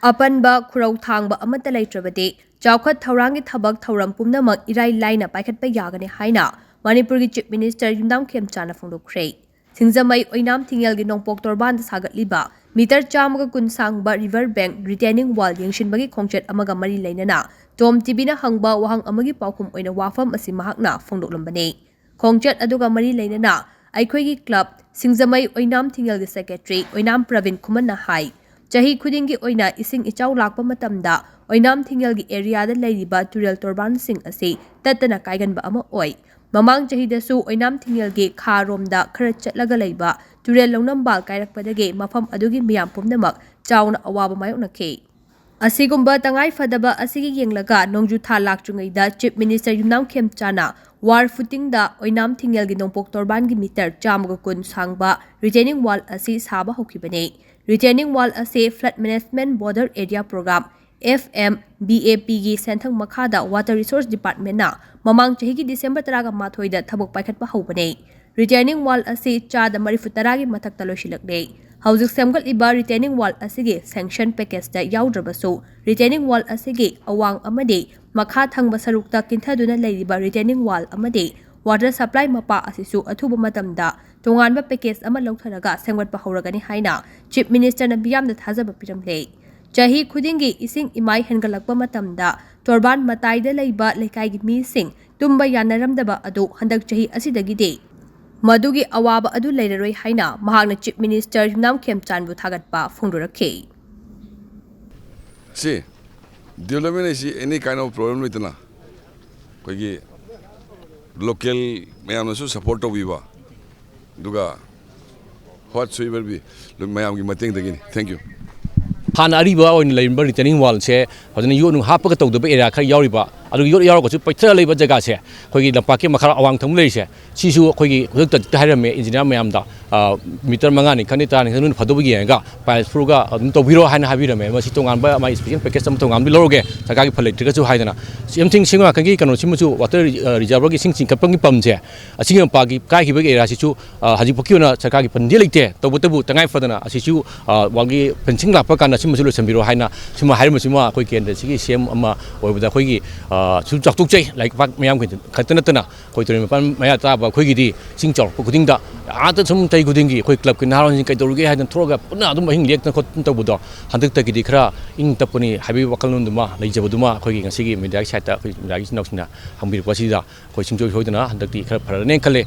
ꯑꯄꯟꯕ ꯈꯨꯔꯧ ꯊꯥꯡꯕ ꯑꯃꯠꯇ ꯂꯩꯇ꯭ꯔꯕꯗꯤ ꯆꯥꯎꯈꯠ ꯊꯧꯔꯥꯡꯒꯤ ꯊꯕꯛ ꯊꯧꯔꯝ ꯄꯨꯝꯅꯃꯛ ꯏꯔꯥꯏ ꯂꯥꯏꯅ ꯄꯥꯏꯈꯠꯄ ꯌꯥꯒꯅꯤ ꯍꯥꯏꯅ ꯃꯅꯤꯄꯨꯔꯒꯤ ꯆꯤꯞ ꯃꯤꯅꯤꯁꯇꯔ ꯌꯨꯝꯅꯥꯝ ꯈꯦꯝꯆꯥꯟꯅ ꯐꯣꯡꯗꯣꯛꯈ꯭ꯔꯦ꯫ ꯁꯤꯡꯖꯃꯩ ꯑꯣꯏꯅꯥꯝ ꯊꯤꯡꯉꯦꯜꯒꯤ ꯅꯣꯡꯄꯣꯛ ꯇꯣꯔꯕꯥꯟꯗ ꯁꯥꯒꯠꯂꯤꯕ ꯃꯤꯇꯔ 110 ꯁꯥꯡꯕ ꯔꯤꯚꯔ ꯕꯦꯡꯛ ꯔꯤꯇꯦꯅꯤꯡ ꯋꯥꯜ ꯌꯦꯡꯁꯤꯟꯕꯒꯤ ꯈꯣꯡꯆꯠ ꯑꯃꯒ ꯃꯔꯤ ꯂꯩꯅꯅ TOMTVꯅ ꯍꯪꯕ ꯋꯥꯍꯪ ꯑꯃꯒꯤ ꯄꯥꯎꯈꯨꯝ ꯑꯣꯏꯅ ꯋꯥꯐꯝ ꯑꯁꯤ ꯃꯍꯥꯛꯅ ꯐꯣꯡꯗꯣꯛꯂꯝꯕꯅꯤ꯫ ꯈꯣꯡꯆꯠ ꯑꯗꯨꯒ ꯃꯔꯤ ꯂꯩꯅꯅ ꯑꯩꯈꯣꯏꯒꯤ ꯀ꯭ꯂꯕ ꯁꯤꯡꯖꯃꯩ ꯑꯣꯏꯅꯥꯝ ꯊꯤꯡꯉꯦꯜꯒꯤ ꯁꯦꯀ꯭ꯔꯦꯇꯔꯤ ꯑꯣꯏꯅꯥꯝ ꯄ꯭ꯔꯕꯤꯟ ꯈꯨꯃꯟꯅ ꯍꯥꯏ ꯆꯍꯤ ꯈꯨꯗꯤꯡꯒꯤ ꯑꯣꯏꯅ ꯏꯁꯤꯡ ꯏꯆꯥꯎ ꯂꯥꯛꯄ ꯃꯇꯝꯗ ꯑꯣꯏꯅꯥꯝ ꯊꯤꯡꯉꯦꯜꯒꯤ ꯑꯦꯔꯤꯌꯥꯗ ꯂꯩꯔꯤꯕ ꯇꯨꯔꯦꯜ ꯇꯣꯔꯕꯥꯟꯁꯤꯡ ꯑꯁꯤ ꯇꯠꯇꯅ ꯀꯥꯏꯒꯟꯕ ꯑꯃ ꯑꯣꯏ꯫ ꯃꯃꯥꯡ ꯆꯍꯤꯗꯁꯨ ꯑꯣꯏꯅꯥꯝ ꯊꯤꯡꯉꯦꯜꯒꯤ ꯈꯥꯔꯣꯝꯗ ꯈꯔ ꯆꯠꯂꯒ ꯂꯩꯕ ꯇꯨꯔꯦꯜ ꯂꯧꯅꯝꯕꯥꯜ ꯀꯥꯏꯔꯛꯄꯗꯒꯤ ꯃꯐꯝ ꯑꯗꯨꯒꯤ ꯃꯤꯌꯥꯝ ꯄꯨꯝꯅꯃꯛ ꯆꯥꯎꯅ ꯑꯋꯥꯕ ꯃꯥꯌꯣꯛꯅꯈꯤ꯫ ꯑꯁꯤꯒꯨꯝꯕ ꯇꯉꯥꯏꯐꯗꯕ ꯑꯁꯤꯒꯤ ꯌꯦꯡꯂꯒ ꯅꯣꯡꯖꯨ ꯊꯥ ꯂꯥꯛꯇ꯭ꯔꯤꯉꯩꯗ ꯆꯤꯞ ꯃꯤꯅꯤꯁꯇꯔ ꯌꯨꯝꯅꯥꯝ ꯈꯦꯝꯆꯥꯟꯅ ꯋꯥꯔ ꯐꯨꯇꯤꯡꯗ ꯑꯣꯏꯅꯥꯝ ꯊꯤꯡꯉꯦꯜꯒꯤ ꯅꯣꯡꯄꯣꯛ ꯇꯣꯔꯕꯥꯟꯒꯤ ꯃꯤꯇꯔ 110 ꯁꯥꯡꯕ ꯔꯤꯇꯦꯅꯤꯡ ꯋꯥꯜ ꯑꯁꯤ ꯁꯥꯕ ꯍꯧꯈꯤꯕꯅꯤ꯫ ꯔꯤꯇꯦꯅꯤꯡ ꯋꯥꯜ ꯑꯁꯤ flood management border area program FMBAPꯒꯤ ꯁꯦꯟꯊꯪ ꯃꯈꯥꯗ ꯋꯥꯇꯔ ꯔꯤꯁꯣꯔꯁ ꯗꯤꯄꯥꯔꯠꯃꯦꯟꯠꯅ ꯃꯃꯥꯡ ꯆꯍꯤꯒꯤ ꯗꯤꯁꯦꯝꯕꯔ 18ꯗ ꯊꯕꯛ ꯄꯥꯏꯈꯠꯄ ꯍꯧꯕꯅꯤ꯫ ꯔꯤꯇꯦꯅꯤꯡ ꯋꯥꯜ ꯑꯁꯤ ꯆꯥꯗ 30ꯒꯤ ꯃꯊꯛꯇ ꯂꯣꯏꯁꯤꯜꯂꯛꯂꯤ꯫ ꯍꯧꯖꯤꯛ ꯁꯦꯝꯒꯠꯂꯤꯕ ꯔꯤꯇꯦꯅꯤꯡ ꯋꯥꯜ ꯑꯁꯤꯒꯤ ꯁꯦꯡꯁꯟ ꯄꯦꯀꯦꯖꯇ ꯌꯥꯎꯗ꯭ꯔꯕꯁꯨ ꯔꯤꯇꯦꯅꯤꯡ ꯋꯥꯜ ꯑꯁꯤꯒꯤ ꯑꯋꯥꯡ ꯑꯃꯗꯤ ꯃꯈꯥ ꯊꯪꯕ ꯁꯔꯨꯛꯇ ꯀꯤꯟꯊꯗꯨꯅ ꯂꯩꯔꯤꯕ ꯔꯤꯇꯦꯅꯤꯡ ꯋꯥꯜ ꯑꯃꯗꯤ ꯋꯥꯇꯔ ꯁꯄ꯭ꯂꯥꯏ ꯃꯄꯥ ꯑꯁꯤꯁꯨ ꯑꯊꯨꯕ ꯃꯇꯝꯗ ꯇꯣꯉꯥꯟꯕ ꯄꯦꯀꯦꯖ ꯑꯃ ꯂꯧꯊꯔꯒ ꯁꯦꯝꯒꯠꯄ ꯍꯧꯔꯒꯅꯤ ꯍꯥꯏꯅ ꯆꯤꯞ ꯃꯤꯅꯤꯁꯇꯔꯅ ꯃꯤꯌꯥꯝꯗ ꯊꯥꯖꯕ ꯄꯤꯔꯝꯂꯦ꯫ ꯆꯍꯤ ꯈꯨꯗꯤꯡꯒꯤ ꯏꯁꯤꯡ ꯏꯃꯥꯏ ꯍꯦꯟꯒꯠꯂꯛꯄ ꯃꯇꯝꯗ ꯇꯣꯔꯕꯥꯟ ꯃꯇꯥꯏꯗ ꯂꯩꯕ ꯂꯩꯀꯥꯏꯒꯤ ꯃꯤꯁꯤꯡ ꯇꯨꯝꯕ ꯌꯥꯅꯔꯝꯗꯕ ꯑꯗꯨ ꯍꯟꯗꯛ ꯆꯍꯤ ꯑꯁꯤꯗꯒꯤꯗꯤ ꯃꯗꯨꯒꯤ ꯑꯋꯥꯕ ꯑꯗꯨ ꯂꯩꯔꯔꯣꯏ ꯍꯥꯏꯅ ꯃꯍꯥꯛꯅ ꯆꯤꯞ ꯃꯤꯅꯤꯁꯇꯔ ꯌꯨꯝꯅꯥꯝ ꯈꯦꯝꯆꯥꯟꯕꯨ ꯊꯥꯒꯠꯄ ꯐꯣꯡꯗꯣꯔꯛꯈꯤ꯫ See, development is any kind of problem with na. Koigi local mayam nasu support to biwa. Duga whatsoever be mayam ki mateng dagini. Thank you. Hana ariba oin laimba returning wall se hojana yo nu hapaka tawdaba area khar yauriba adu yo yauro ko paithra leiba jaga se khoigi lampaki makhara awang thum lei se sisu khoigi huduk ta hairame engineer mayam da meter mangani khani ta ni nu phadobi yenga piles fruga adum tobiro haina habirame masi tongan ba mai special package tam tongan bi loroge jaga ki phalai triga chu haidana something singa kangi kanu simuchu water reservoir gi sing kapang gi pamje asing pa gi kai gi ba area sichu haji pokki na jaga gi pandi leite tobu tangai fadana asichu wagi fencing la pa kana simuchu sambiro haina sima hair masima koi ken de sigi sem ama oibda koi gi su chaktuk chei like pak mayam ki khatana tana koi tori pan maya ta ba koi gi di sing chor kuding da ata sum tai kuding gi koi club ki naron kai toruge hadan throga puna adum hing lek na khot tabudo handak ta gi di khara ing tapani habi wakal nun duma leijabuduma koi gi ngasi gi media site ta koi media gi nausina hambir pasida koi singjo hoidana handak ti khara pharane khale